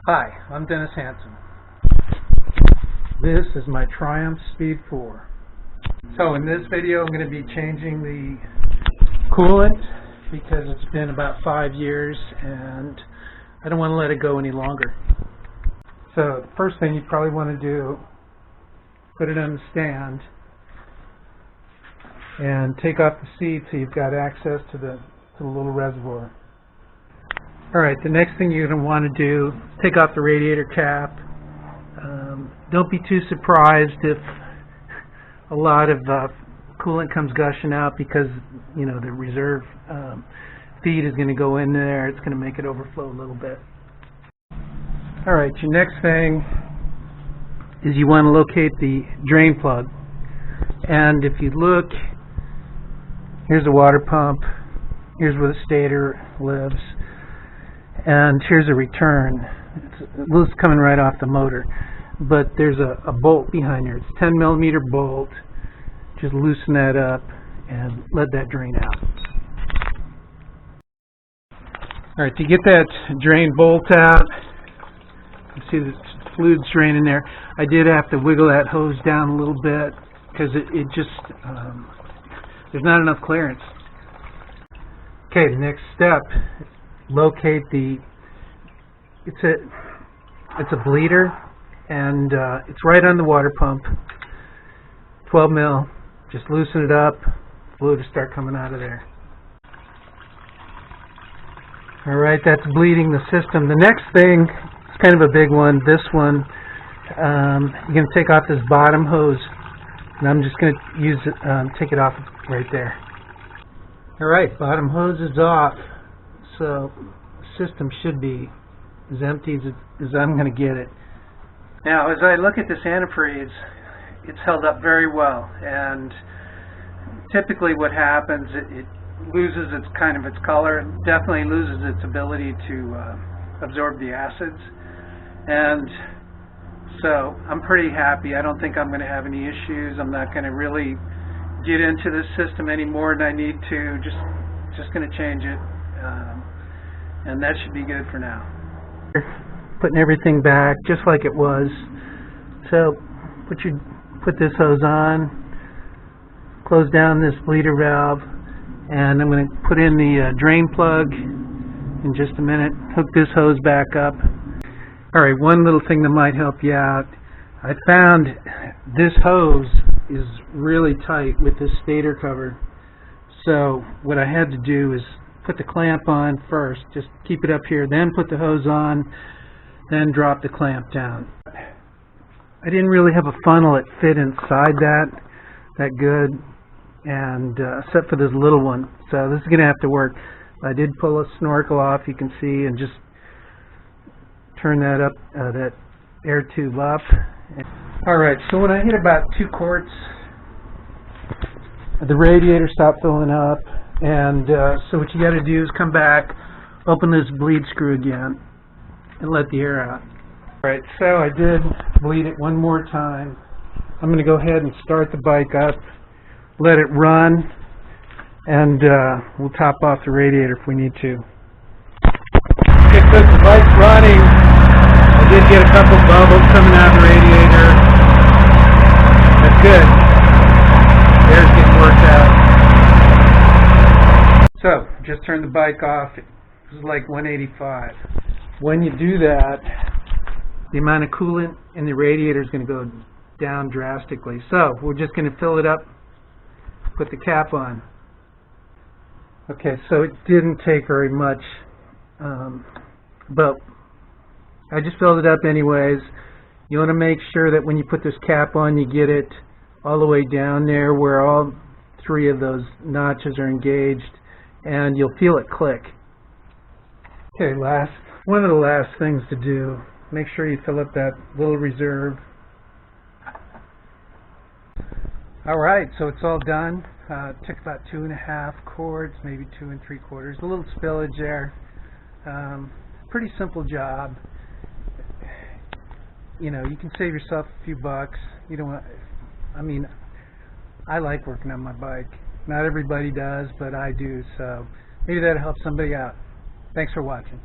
Hi, I'm Dennis Hansen. This is my Triumph Speed 4. So in this video I'm going to be changing the coolant because it's been about 5 years and I don't want to let it go any longer. So the first thing you probably want to do, put it on the stand and take off the seat so you've got access to the little reservoir. Alright, the next thing you're going to want to do is take off the radiator cap. Don't be too surprised if a lot of coolant comes gushing out because, you know, the reserve feed is going to go in there. It's going to make it overflow a little bit. Alright, your next thing is you want to locate the drain plug. And if you look, here's the water pump, here's where the stator lives, and here's a return. It's coming right off the motor, but there's a bolt behind there. It's a 10 millimeter bolt. Just loosen that up and let that drain out. Alright, to get that drain bolt out, you see the fluid's draining there. I did have to wiggle that hose down a little bit because it just there's not enough clearance. Okay, the next step, locate it's a bleeder, and it's right on the water pump, 12 mil. Just loosen it up, fluid will start coming out of there. Alright, that's bleeding the system. The next thing is kind of a big one. This one, you're going to take off this bottom hose, and I'm just going to use it, take it off right there. Alright, bottom hose is off, so the system should be as empty as I'm going to get it. Now, as I look at this antifreeze, it's held up very well, and typically what happens, it loses its color, definitely loses its ability to absorb the acids, and so I'm pretty happy. I don't think I'm going to have any issues. I'm not going to really get into this system any more than I need to. Just going to change it, and that should be good for now. Putting everything back just like it was. So put this hose on, close down this bleeder valve, and I'm going to put in the drain plug in just a minute. Hook this hose back up. Alright, one little thing that might help you out. I found this hose is really tight with this stator cover. So what I had to do is put the clamp on first, just keep it up here, then put the hose on, then drop the clamp down. I didn't really have a funnel that fit inside that good, and except for this little one, so this is going to have to work. I did pull a snorkel off, you can see, and just turn that up, that air tube up. Alright, so when I hit about 2 quarts, the radiator stopped filling up, and so what you got to do is come back, open this bleed screw again, and let the air out. Alright, so I did bleed it one more time. I'm going to go ahead and start the bike up, let it run, and we'll top off the radiator if we need to. Okay, so the bike's running. I did get a couple bubbles coming out of the radiator. That's good. The air's getting worked out. So, just turn the bike off. It was like 185. When you do that, the amount of coolant in the radiator is going to go down drastically. So, we're just going to fill it up, put the cap on. Okay, so it didn't take very much, but I just filled it up anyways. You want to make sure that when you put this cap on, you get it all the way down there where all 3 of those notches are engaged, and you'll feel it click. Okay, one of the last things to do, make sure you fill up that little reserve. Alright, so it's all done. It took about 2.5 quarts, maybe 2 3/4. A little spillage there. Pretty simple job. You know, you can save yourself a few bucks. You don't want, I mean, I like working on my bike. Not everybody does, but I do, so maybe that'll help somebody out. Thanks for watching.